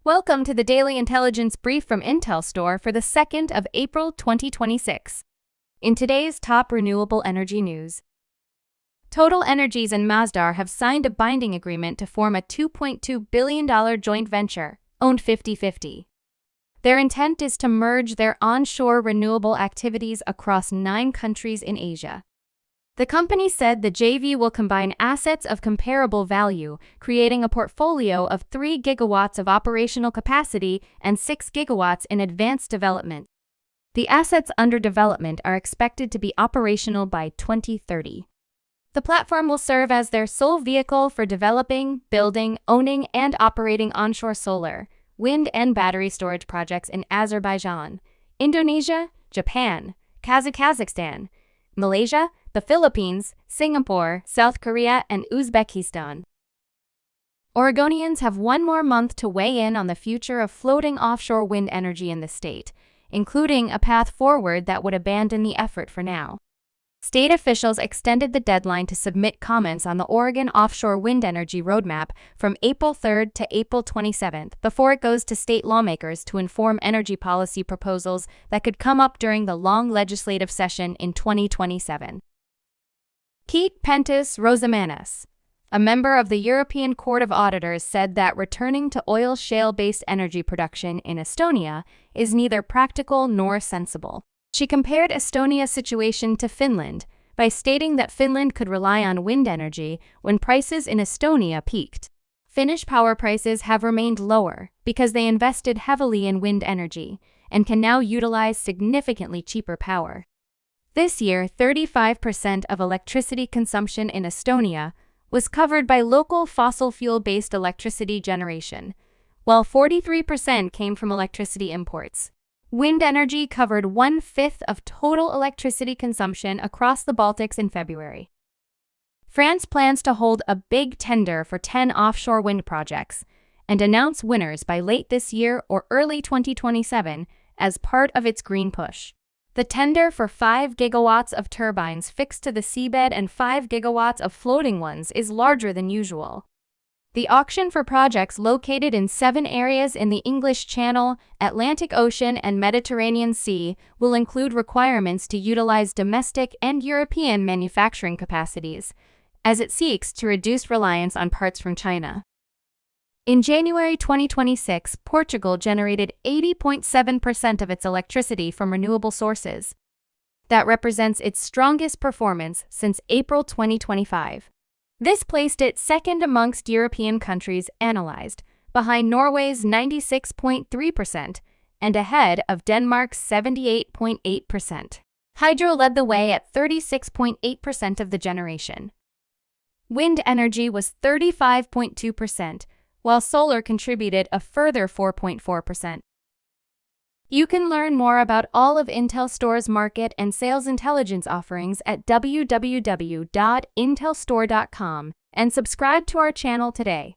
Welcome to the Daily Intelligence Brief from IntelStor for the 2nd of April 2026. In today's top renewable energy news, TotalEnergies and Masdar have signed a binding agreement to form a $2.2 billion joint venture, owned 50-50. Their intent is to merge their onshore renewable activities across 9 countries in Asia. The company said the JV will combine assets of comparable value, creating a portfolio of 3 gigawatts of operational capacity and 6 gigawatts in advanced development. The assets under development are expected to be operational by 2030. The platform will serve as their sole vehicle for developing, building, owning, and operating onshore solar, wind, and battery storage projects in Azerbaijan, Indonesia, Japan, Kazakhstan, Malaysia, the Philippines, Singapore, South Korea, and Uzbekistan. Oregonians have one more month to weigh in on the future of floating offshore wind energy in the state, including a path forward that would abandon the effort for now. State officials extended the deadline to submit comments on the Oregon offshore wind energy roadmap from April 3rd to April 27th before it goes to state lawmakers to inform energy policy proposals that could come up during the long legislative session in 2027. Keit Pentus-Rosimannus, a member of the European Court of Auditors, said that returning to oil shale-based energy production in Estonia is neither practical nor sensible. She compared Estonia's situation to Finland by stating that Finland could rely on wind energy when prices in Estonia peaked. Finnish power prices have remained lower because they invested heavily in wind energy and can now utilize significantly cheaper power. This year, 35% of electricity consumption in Estonia was covered by local fossil fuel-based electricity generation, while 43% came from electricity imports. Wind energy covered 1/5 of total electricity consumption across the Baltics in February. France plans to hold a big tender for 10 offshore wind projects and announce winners by late this year or early 2027 as part of its green push. The tender for 5 gigawatts of turbines fixed to the seabed and 5 gigawatts of floating ones is larger than usual. The auction for projects located in 7 areas in the English Channel, Atlantic Ocean, and Mediterranean Sea will include requirements to utilize domestic and European manufacturing capacities, as it seeks to reduce reliance on parts from China. In January 2026, Portugal generated 80.7% of its electricity from renewable sources. That represents its strongest performance since April 2025. This placed it second amongst European countries analyzed, behind Norway's 96.3% and ahead of Denmark's 78.8%. Hydro led the way at 36.8% of the generation. Wind energy was 35.2%, while solar contributed a further 4.4%. You can learn more about all of IntelStor's market and sales intelligence offerings at www.intelstor.com and subscribe to our channel today.